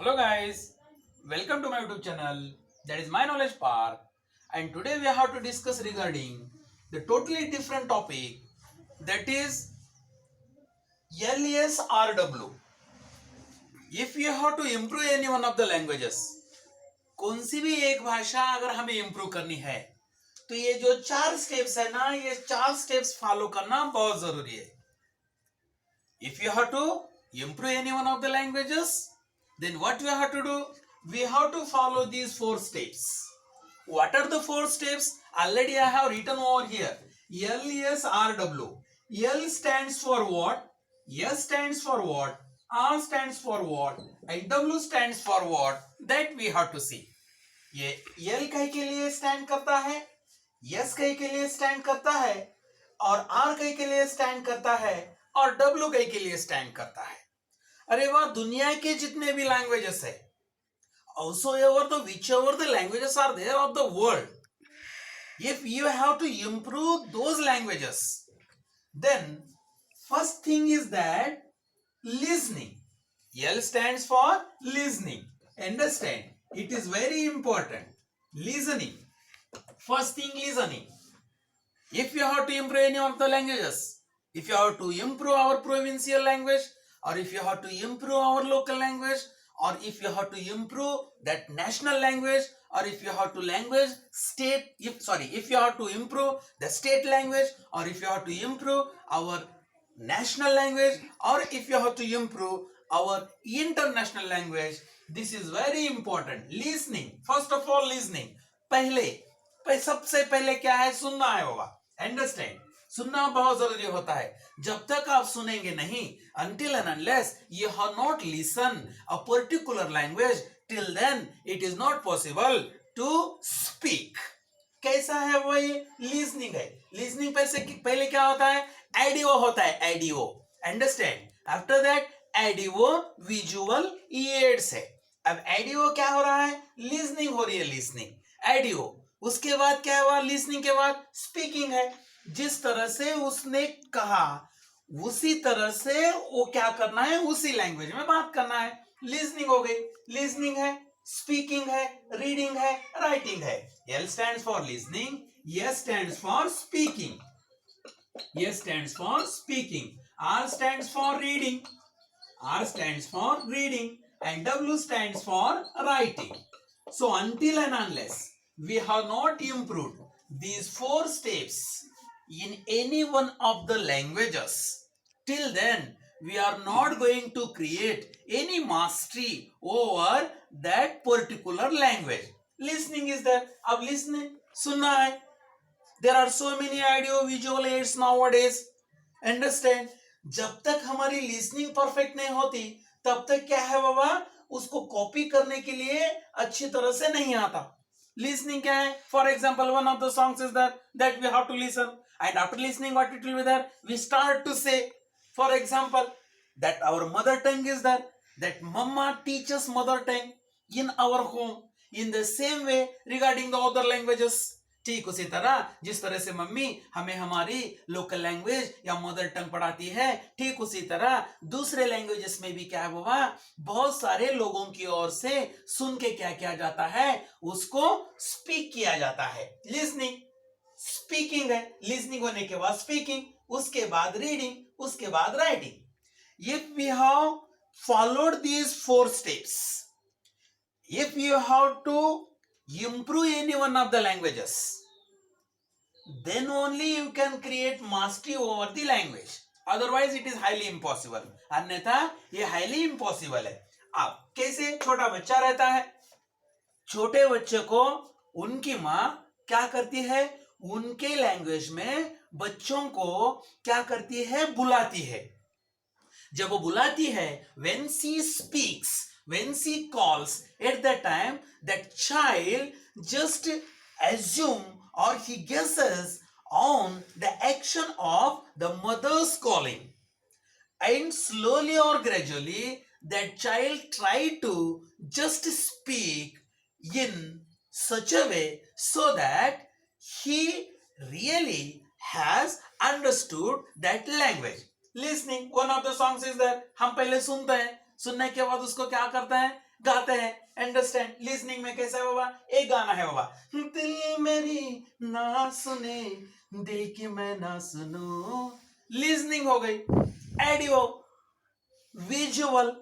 Hello guys, welcome to my YouTube channel, that is My Knowledge Park, and today we have to discuss regarding the totally different topic, that is LSRW. If you have to improve any one of the languages, कौन सी भी एक भाषा अगर हमें improve करनी है तो ये जो 4 स्टेप्स है ना, ये 4 स्टेप्स फॉलो करना बहुत जरूरी है. If you have to improve any one of the languages, then what we have to do? We have to follow these 4 steps. What are the 4 steps? Already I have written over here. LSRW. L stands for what? S stands for what? R stands for what? And W stands for what? That we have to see. ये L कहीं के लिए stand करता है, S कहीं के लिए stand करता है, और R कहीं के लिए स्टैंड करता है, और W कहीं के लिए स्टैंड करता है. अरे वाह, दुनिया के जितने भी लैंग्वेजेस है, whosoever the whichever the languages are there of the world, if you have to improve those languages, then first thing is that listening. L stands for listening. Understand? It is very important. Listening. First thing, listening. If you have to improve any of the languages, if you have to improve our provincial language, or if you have to improve our local language, or if you have to improve that national language, or if you have to if you have to improve the state language, or if you have to improve our national language, or if you have to improve our international language, this is very important. Listening. First of all, listening. सबसे पहले क्या है? सुनना है बाबा. Understand? सुनना बहुत जरूरी होता है. जब तक आप सुनेंगे नहीं, until and unless you have not listened a particular language, till then it is not possible to speak. कैसा है वो? ये लिसनिंग है. लिसनिंग पहले क्या होता है? एडियो होता है. Audio. Understand? After that audio visual aids है. अब एडियो क्या हो रहा है? लिसनिंग हो रही है. Listening audio. उसके बाद क्या हुआ? लिसनिंग के बाद स्पीकिंग है. जिस तरह से उसने कहा उसी तरह से वो क्या करना है? उसी लैंग्वेज में बात करना है. लिसनिंग हो गई. लिसनिंग है, स्पीकिंग है, रीडिंग है, राइटिंग है. L stands for listening, S stands for speaking, S stands for speaking, R stands for reading, R stands for reading, and W stands for writing. So until and unless we have not improved these 4 steps in any one of the languages, till then we are not going to create any mastery over that particular language. Listening is there. अब listening सुनना है. There are so many audio visual aids nowadays. Understand? जब तक हमारी listening perfect नहीं होती, तब तक क्या है बाबा? उसको कॉपी करने के लिए अच्छी तरह से नहीं आता. Listening क्या है? For example, one of the songs is that we have to listen, and after listening, what it will be there? We start to say. For example, that our mother tongue is there. That mama teaches mother tongue in our home. In the same way, regarding the other languages, ठीक उसी तरह जिस तरह से mummy हमें हमारी local language या mother tongue पढ़ाती है, ठीक उसी तरह दूसरे लैंग्वेजेस में भी क्या है बाबा? बहुत सारे लोगों की ओर से सुन के क्या किया जाता है? उसको स्पीक किया जाता है. लिसनिंग. स्पीकिंग है. लिसनिंग होने के बाद स्पीकिंग, उसके बाद रीडिंग, उसके बाद writing. If we have followed these 4 steps, if you have to improve any one of the languages, then only you can create mastery over the language. Otherwise it is highly impossible. अन्यथा ये highly impossible है. अब कैसे? छोटा बच्चा रहता है. छोटे बच्चे को उनकी माँ क्या करती है? उनके लैंग्वेज में बच्चों को क्या करती है? बुलाती है. जब वो बुलाती है, when she speaks, when she calls, at that time that child just assume or he guesses on the action of the mother's calling, and slowly or gradually that child try to just speak in such a way so that he really has understood that language. Listening, one of the songs is that हम पहले सुनते हैं, सुनने के बाद उसको क्या करते हैं? गाते हैं। अंडरस्टैंड? लिसनिंग में कैसा है बाबा? एक गाना है बाबा, दिल मेरी ना सुने, दिल की मैं ना सुनूं, लिसनिंग हो गई। Audio, visual,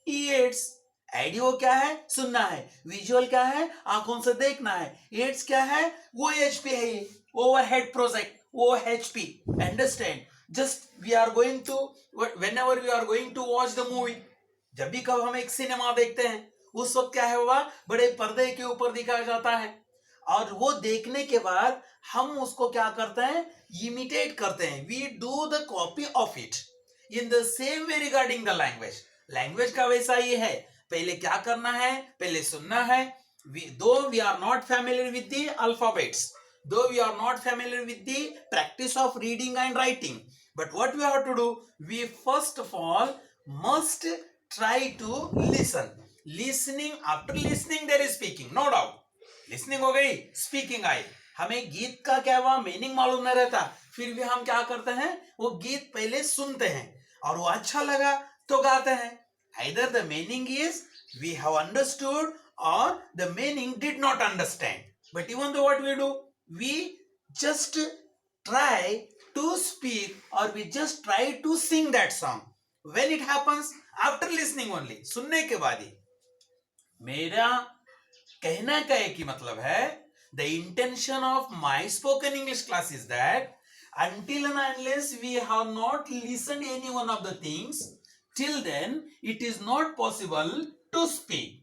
Yeats. एडियो क्या है? सुनना है। विजुअल क्या है? आंखों से देखना है। ईट्स क्या है? वो एचपी है, ये ओवरहेड प्रोजेक्ट, वो HP. Understand? Just we are going to, whenever we are going to watch the movie, जब भी कब हम एक सिनेमा देखते हैं, उस वक्त क्या है बाबा? बड़े पर्दे के ऊपर दिखाया जाता है, और वो देखने के बाद हम उसको क्या करते हैं? इमिटेट करते हैं। We do the copy of it in the same way regarding the language. Language का वैसा ही है, पहले क्या करना है? पहले सुनना है। Though we are not familiar with the alphabets, though we are not familiar with the practice of reading and writing, but what we have to do, we first of all must try to listen. Listening, after listening there is speaking, no doubt. Listening हो गई, speaking I. हमें गीत का क्या हुआ? Meaning मालूम नहीं रहता, फिर भी हम क्या करते हैं? वो गीत पहले सुनते हैं, और वो अच्छा लगा तो गाते हैं। either the meaning is we have understood, or the meaning did not understand, but even though what we do, we just try to speak, or we just try to sing that song. When it happens, after listening only, सुनने के बाद ही। मेरा कहना का एक ही मतलब है, the intention of my spoken English class is that until and unless we have not listened any one of the things, till then it is not possible to speak.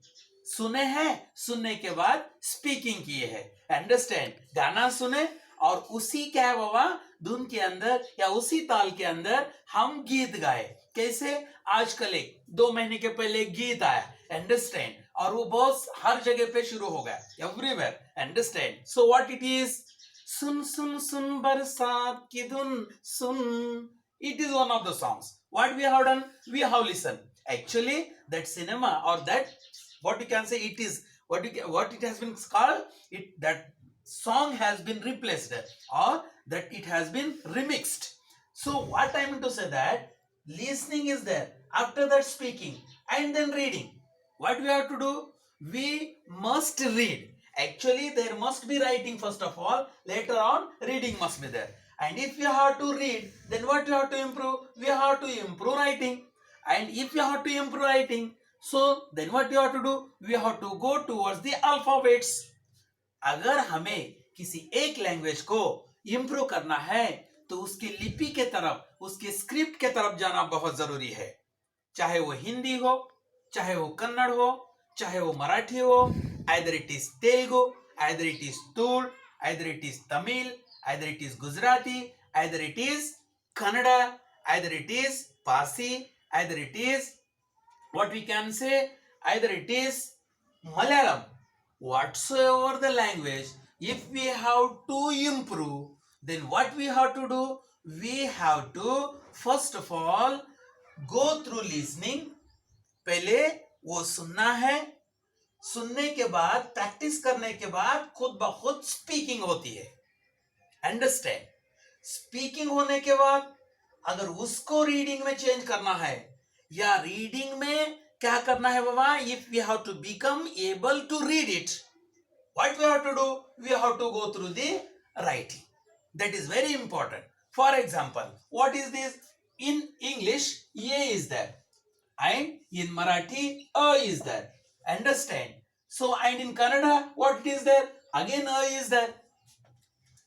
सुने हैं, सुनने के बाद स्पीकिंग किए हैं। अंडरस्टैंड? गाना सुने और उसी क्या है बाबा, धुन के अंदर या उसी ताल के अंदर हम गीत गाए। कैसे? आजकल एक 2 महीने के पहले एक गीत आया, अंडरस्टैंड, और वो बहुत हर जगह पे शुरू हो गया, everywhere. Understand? So what it is? सुन सुन सुन बरसात की धुन सुन, it is one of the songs. What we have done? We have listened. Actually that cinema, or that, what you can say, it is what it has been called, it, that song has been replaced, or that it has been remixed. So what I mean to say, that listening is there, after that speaking, and then reading. What we have to do? We must read. Actually there must be writing first of all, later on reading must be there. And if you have to read, then what you have to improve? We have to improve writing. And if you have to improve writing, so then what you have to do? We have to go towards the alphabets. अगर हमें किसी एक language को improve करना है, तो उसकी लिपि के तरफ, उसके स्क्रिप्ट के तरफ जाना बहुत जरूरी है। चाहे वो हिंदी हो, चाहे वो कन्नड़ हो, चाहे वो मराठी हो, either it is Telugu, either it is Tur, either it is Tamil, either it is Gujarati, either it is Kannada, either it is Parsi, either it is, what we can say, either it is Malayalam. Whatsoever the language, if we have to improve, then what we have to do? We have to first of all go through listening. पहले वो सुनना है, सुनने के बाद, practice करने के बाद खुद ब खुद स्पीकिंग होती है। अंडरस्टैंड? स्पीकिंग होने के बाद अगर उसको रीडिंग में चेंज करना है, या रीडिंग में क्या करना है बाबा? If we have to become able to read it, what we have to do? We have to go through the writing. That is very important. For example, what is this? In English, ye is there, and in Marathi, a is there. Understand? So, and in Kannada, what is there? Again, a is there.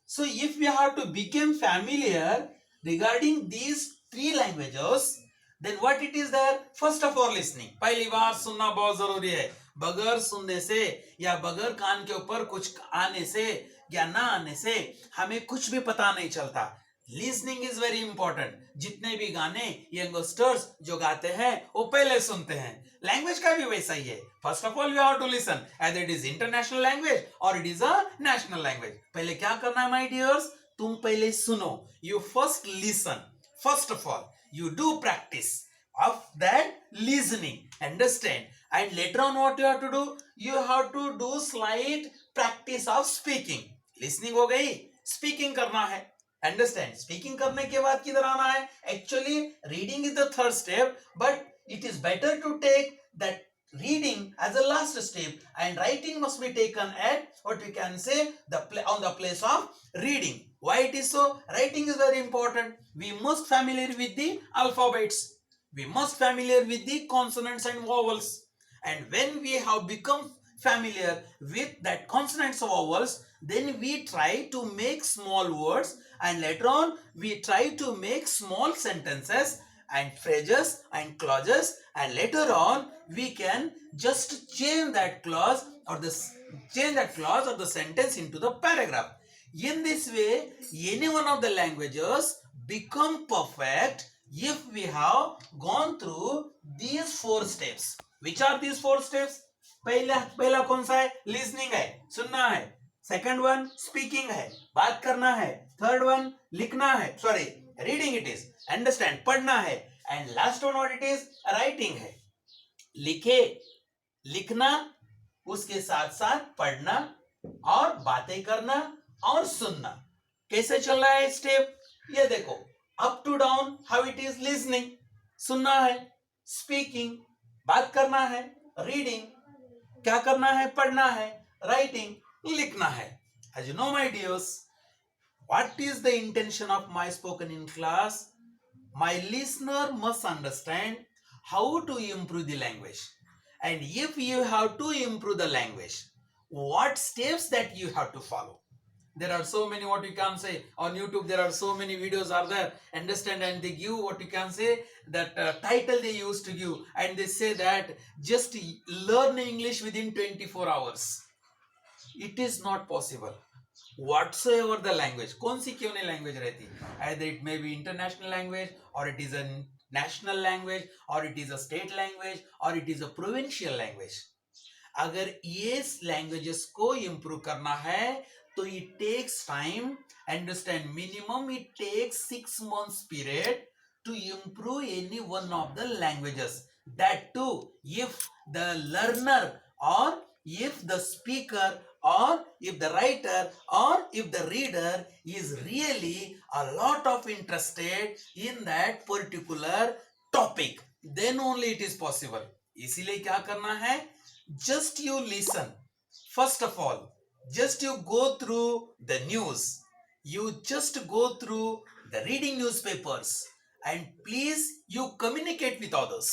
So, if we have to become familiar regarding these 3 languages, then what it is there? First of all, listening. पहली बार सुनना बहुत जरूरी है। बगैर सुनने से, या बगैर कान के ऊपर कुछ आने से या ना आने से हमें कुछ भी पता नहीं चलता। Listening is very important. जितने भी गाने यंगस्टर्स जो गाते हैं, वो पहले सुनते हैं। लैंग्वेज का भी वैसा ही है। First of all we have to listen, either it is international language or it is a national language. पहले क्या करना है माय डियर्स? तुम पहले सुनो। You first listen. First of all, you do practice of that listening. Understand? And later on what you have to do? You have to do slight practice of speaking. Listening हो गई, speaking करना है। Understand? Speaking करने के बाद किधर आना है? Actually, reading is the third step, but it is better to take that reading as a last step, and writing must be taken at what we can say on the place of reading. Why it is so? Writing is very important. We must familiar with the alphabets, we must familiar with the consonants and vowels, and when we have become familiar with that consonants and vowels, then we try to make small words, and later on we try to make small sentences and phrases and clauses, and later on we can just change that clause or the sentence into the paragraph. In this way, any one of the languages become perfect if we have gone through these 4 steps. Which are these 4 steps? पहला कौन सा है? Listening है, सुनना है. Second one speaking है, बात करना है. थर्ड वन लिखना है, sorry reading it is, understand पढ़ना है. And last one what it is? Writing है. लिखे, लिखना, उसके साथ साथ पढ़ना और बातें करना और सुनना. कैसे चल रहा है स्टेप? ये देखो, up to down how it is. Listening, सुनना है. स्पीकिंग, बात करना है. रीडिंग, क्या करना है? पढ़ना है. राइटिंग, लिखना है. As you know, my dears, what is the intention of my spoken in class? My listener must understand how to improve the language. And if you have to improve the language, what steps that you have to follow? There are so many, what you can say, on YouTube there are so many videos are there, understand, and they give what you can say that title they used to give, and they say that just learn English within 24 hours. It is not possible. Whatsoever the language, कौन सी क्यों नहीं language रहती, either it may be international language, or it is a national language, or it is a state language, or it is a provincial language. अगर ये languages को improve करना है तो it takes time. Understand, minimum it takes 6 months period to improve any one of the languages. That too, if the learner, or if the speaker, or if the writer, or if the reader is really a lot of interested in that particular topic, then only it is possible. इसीलिए क्या करना है? Just you listen. First of all, just you go through the news, you just go through the reading newspapers, and please you communicate with others.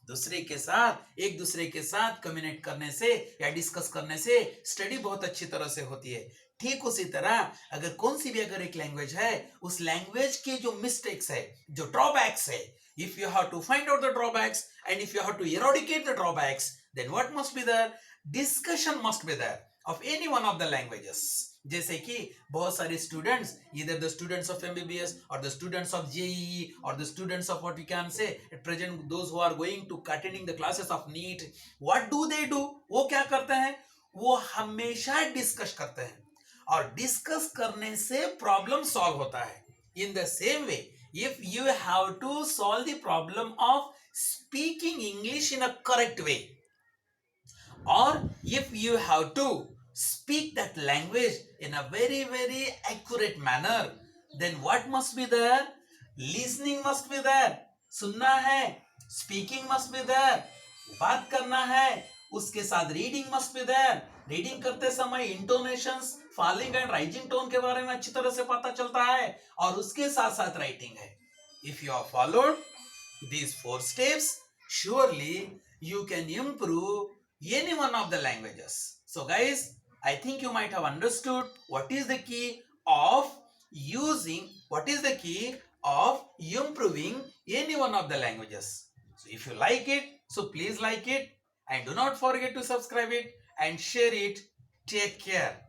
दूसरे के साथ, एक दूसरे के साथ कम्युनिकेट करने से या डिस्कस करने से स्टडी बहुत अच्छी तरह से होती है. ठीक उसी तरह अगर कौन सी भी अगर एक लैंग्वेज है, उस लैंग्वेज के जो मिस्टेक्स है, जो ड्रॉबैक्स है, if you have to find out the drawbacks and if you have to eradicate the drawbacks, then what must be there? Discussion must be there of any one of the languages. जैसे कि बहुत सारे students, either the students of MBBS or the students of JEE or the students of what we can say at present, those who are going to attending the classes of NEET, what do they do? वो क्या करते हैं? वो हमेशा discuss करते हैं, और discuss करने से प्रॉब्लम सॉल्व होता है. In the same way, if you have to solve the problem of speaking English in a correct way, or if you have to speak that language in a very very accurate manner, then what must be there? Listening must be there, सुनना है. Speaking must be there, बात करना है. उसके साथ reading must be there. Reading करते समय इंटोनेशंस, falling and rising tone के बारे में अच्छी तरह से पता चलता है, और उसके साथ साथ राइटिंग है. If you have followed these 4 steps, surely you can improve any one of the languages. So guys, I think you might have understood what is the key of improving any one of the languages. So if you like it, so please like it, and do not forget to subscribe it and share it. Take care.